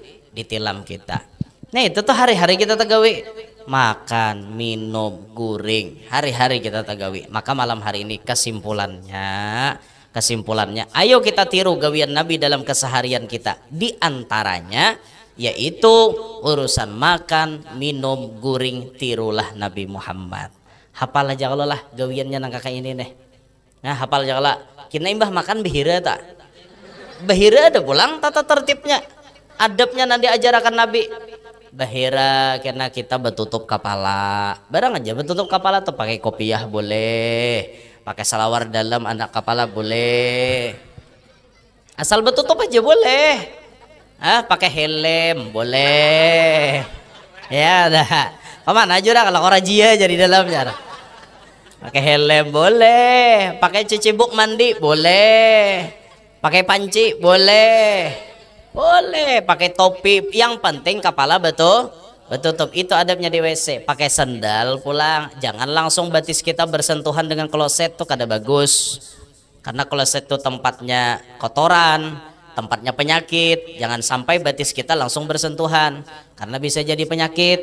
tilam kita. Nah itu tuh hari-hari kita tegawi makan, minum, guring, hari-hari kita tagawi. Maka malam hari ini kesimpulannya, ayo kita tiru gawian Nabi dalam keseharian kita. Di antaranya yaitu urusan makan, minum, guring, tirulah Nabi Muhammad. Hafal aja kalau lah gawiannya nang kakak ini nih. Nah hafal aja kalau kina imbah makan behira tak? Behira ada pulang tata tertibnya, adabnya nanti ajarkan Nabi. Bahira karena kita betutup kepala barang aja betutup kepala tuh pakai kopiah boleh pakai salawar dalam anak kepala boleh asal betutup aja boleh pakai helm boleh ya dah paman aja dah kalau korajia jadi dalamnya pakai helm boleh pakai cicibuk mandi boleh pakai panci boleh pakai topi yang penting kepala betutup itu adabnya di WC. Pakai sandal pulang jangan langsung batis kita bersentuhan dengan kloset tuh kada bagus karena kloset tuh tempatnya kotoran tempatnya penyakit jangan sampai batis kita langsung bersentuhan karena bisa jadi penyakit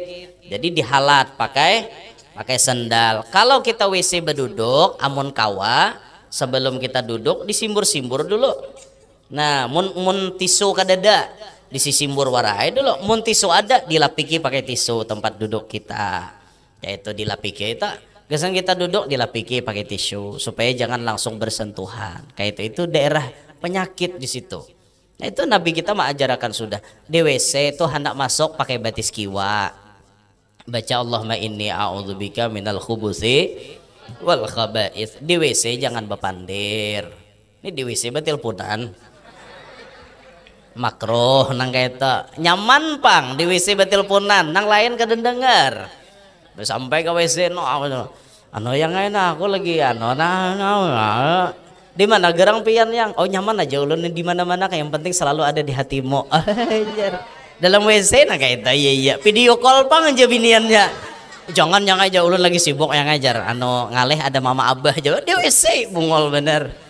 jadi dihalat pakai sandal. Kalau kita WC berduduk amun kawa sebelum kita duduk disimbur-simbur dulu. Nah, mun tisu kadada disisimbur warai dulu. Mun tisu ada dilapiki pakai tisu tempat duduk kita. Yaitu dilapiki itu gesan kita duduk dilapiki pakai tisu supaya jangan langsung bersentuhan. Kayak itu daerah penyakit di situ. Nah, itu Nabi kita mengajarkan sudah. Di WC itu hendak masuk pakai batis kiwa. Baca Allahumma inni a'udzubika minal khubuthi wal khaba'ith. Di WC jangan bepandir. Ini di WC betilpunan. Makruh nang kaita nyaman pang di WC betilpunan nang lain kada dengar sampai ke WC yang lain aku lagi di mana gerang pian yang nyaman aja ulun di mana-mana kayak yang penting selalu ada di hatimu dalam WC nah kaita iya video call pang aja biniannya jangan yang aja ulun lagi sibuk yang ngajar ngaleh ada mama abah aja di WC bungol bener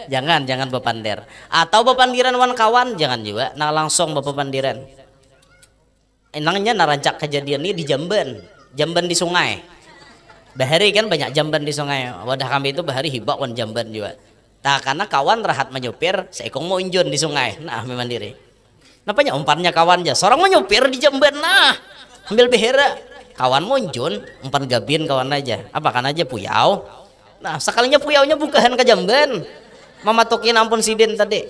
jangan bepandir atau bepandiran wan kawan jangan juga nah langsung bepandiran enangnya narancak kejadian ini di jamban di sungai bahari kan banyak jamban di sungai wadah kami itu bahari hibak wan jamban juga karena kawan rahat menyupir seekong mau injun di sungai nah memang diri napanya umpannya kawan aja seorang menyupir di jamban nah ambil behera kawan mau injun umpan gabin kawan aja apa kan aja puyau. Nah sekalinya puyaunya bukahan ke jamban mematukin ampun sidin tadi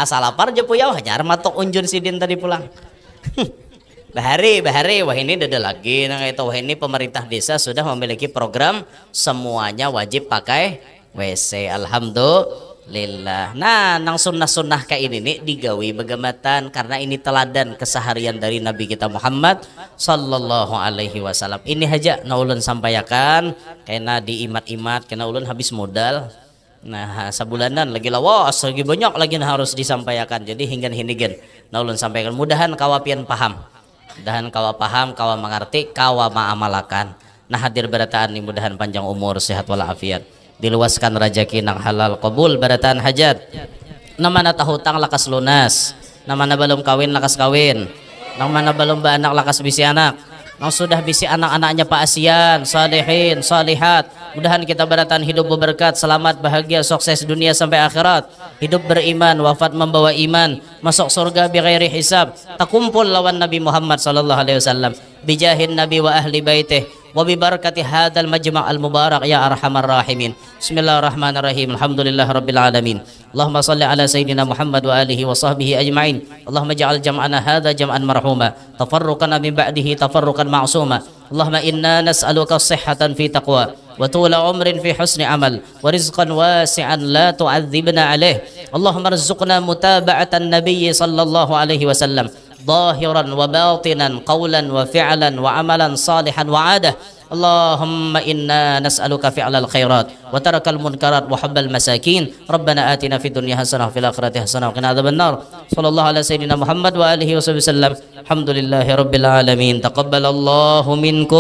salapar aja puyau hajar matok unjun sidin tadi pulang bahari wah ini ada lagi nah itu wah ini pemerintah desa sudah memiliki program semuanya wajib pakai WC alhamdulillah. Nah nang sunnah kayak ini nih digawi begamatan karena ini teladan keseharian dari Nabi kita Muhammad sallallahu alaihi wasallam. Ini aja na ulun sampaikan karena diimat-imat karena ulun habis modal. Nah sabulanan lagi lawas lagi banyak lagi yang harus disampaikan jadi hingga hinigen na ulun sampaikan mudahan kawapian paham kawa mengerti kawa maamalakan. Nah hadir berataan nih mudahan panjang umur sehat walafiat diluaskan rezeki nang halal qabul barataan hajat namana tahutang lakas lunas namana belum kawin lakas kawin namana belum baanak lakas bisi anak nang sudah bisi anak-anaknya paasian salihin salihat mudahan kita barataan hidup berberkat selamat bahagia sukses dunia sampai akhirat hidup beriman wafat membawa iman masuk surga bi ghairi hisab takumpul lawan Nabi Muhammad sallallahu alaihi wasallam bijahin Nabi wa ahli baitih وببركة هذا المجمع المبارك يا أرحم الراحمين. بسم الله الرحمن الرحيم. الحمد لله رب العالمين. اللهم صل على سيدنا محمد وآله وصحبه أجمعين. اللهم اجعل جمعنا هذا جمعا مرحوما، تفرقنا من بعده تفرقا معصوما. اللهم إنا نسألك الصحة في تقوى، وطول عمر في حسن عمل، ورزقا واسعا لا تعذبنا عليه. اللهم ارزقنا متابعة النبي صلى الله عليه وسلم ظاهرا وباطنا، قولا وفعلا وعملا صالحا وعاده. اللهم إنا نسألك فعل الخيرات وترك المنكرات وحب المساكين. ربنا آتنا في الدنيا حسنة وفي الآخرة حسنة وقنا عذاب النار. صلى الله على سيدنا محمد وآله وصحبه وسلم. الحمد لله رب العالمين. تقبل الله منكم.